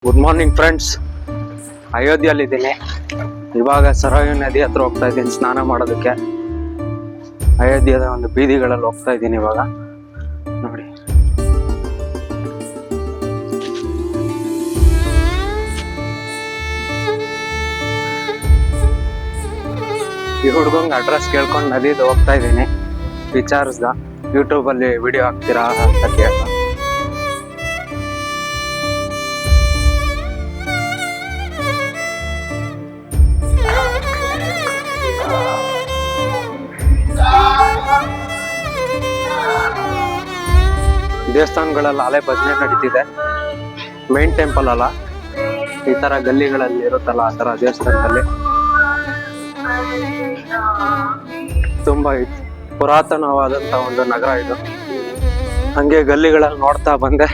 Good morning friends. ಅಯೋಧ್ಯೆಯಲ್ಲಿದ್ದೀನಿ. ಇವಾಗ ಸರಾಯು ನದಿ ಹತ್ರ ಹೋಗ್ತಾ ಇದ್ದೀನಿ ಸ್ನಾನ ಮಾಡೋದಕ್ಕೆ. ಅಯೋಧ್ಯೆಯ ಒಂದು ಬೀದಿಗಳಲ್ಲಿ ಹೋಗ್ತಾ ಇದ್ದೀನಿ ಇವಾಗ. ನೋಡಿ, ಈ ಹುಡ್ಗಂಗ್ ಅಡ್ರೆಸ್ ಕೇಳ್ಕೊಂಡು ನದಿದು ಹೋಗ್ತಾ ಇದ್ದೀನಿ. ವಿಚಾರಿಸ್ದ, ಯೂಟ್ಯೂಬಲ್ಲಿ ವಿಡಿಯೋ ಹಾಕ್ತೀರಾ ಅಂತ ಕೇಳ್ದ. ದೇವಸ್ಥಾನಗಳಲ್ಲಿ ಅಲೆ ಭಜನೆ ನಡೀತಿದೆ. ಮೇನ್ ಟೆಂಪಲ್ ಅಲ್ಲ, ಈ ತರ ಗಲ್ಲಿಗಳಲ್ಲಿ ಇರುತ್ತಲ್ಲ ಆ ತರ ದೇವಸ್ಥಾನದಲ್ಲಿ. ತುಂಬಾ ಪುರಾತನವಾದಂತ ಒಂದು ನಗರ ಇದು. ಹಂಗೆ ಗಲ್ಲಿಗಳಲ್ಲಿ ನೋಡ್ತಾ ಬಂದೆ,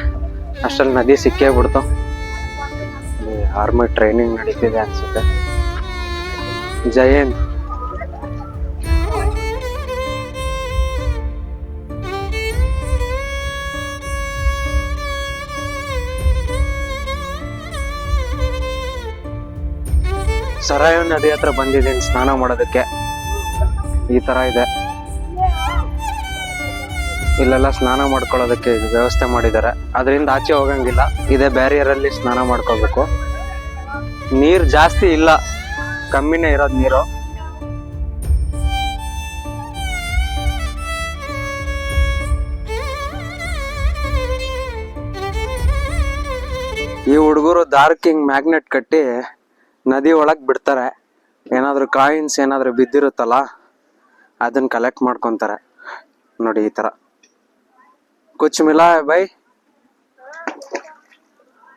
ಅಷ್ಟಲ್ಲಿ ನದಿ ಸಿಕ್ಕೇ ಬಿಡ್ತು. ಆರ್ಮಿ ಟ್ರೈನಿಂಗ್ ನಡೀತಿದೆ ಅನ್ಸುತ್ತೆ. ಜೈನ್ ಸರಾಯು ನದಿ ಹತ್ರ ಬಂದಿದ್ದೀನಿ ಸ್ನಾನ ಮಾಡೋದಕ್ಕೆ. ಈ ತರ ಇದೆ, ಇಲ್ಲೆಲ್ಲ ಸ್ನಾನ ಮಾಡ್ಕೊಳ್ಳೋದಕ್ಕೆ ವ್ಯವಸ್ಥೆ ಮಾಡಿದ್ದಾರೆ. ಅದರಿಂದ ಆಚೆ ಹೋಗಂಗಿಲ್ಲ, ಇದೇ ಬ್ಯಾರಿಯರ್ ಅಲ್ಲಿ ಸ್ನಾನ ಮಾಡ್ಕೋಬೇಕು. ನೀರ್ ಜಾಸ್ತಿ ಇಲ್ಲ, ಕಮ್ಮಿನೇ ಇರೋದು ನೀರು. ಈ ಹುಡುಗರು ದಾರಕ್ಕೆ ಹಿಂಗ್ ಮ್ಯಾಗ್ನೆಟ್ ಕಟ್ಟಿ ನದಿ ಒಳಗ್ ಬಿಡ್ತಾರೆ. ಏನಾದ್ರು ಕಾಯಿನ್ಸ್ ಏನಾದ್ರು ಬಿದ್ದಿರುತ್ತಲ್ಲ, ಅದನ್ನ ಕಲೆಕ್ಟ್ ಮಾಡ್ಕೊಂತಾರೆ. ನೋಡಿ ಈ ತರ ಕುಚ್ ಮಿಲಾ ಬೈ.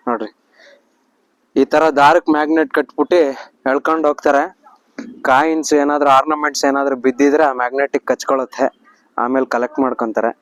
ನೋಡ್ರಿ, ಈ ತರ ದಾರಕ್ ಮ್ಯಾಗ್ನೆಟ್ ಕಟ್ಬಿಟ್ಟು ಎಳ್ಕೊಂಡ್ ಹೋಗ್ತಾರೆ. ಕಾಯಿನ್ಸ್ ಏನಾದ್ರು ಆರ್ನಮೆಂಟ್ಸ್ ಏನಾದ್ರು ಬಿದ್ದಿದ್ರೆ ಆ ಮ್ಯಾಗ್ನೆಟಿಕ್ ಕಚ್ಕೊಳತ್ತೆ, ಆಮೇಲೆ ಕಲೆಕ್ಟ್ ಮಾಡ್ಕೊಂತಾರೆ.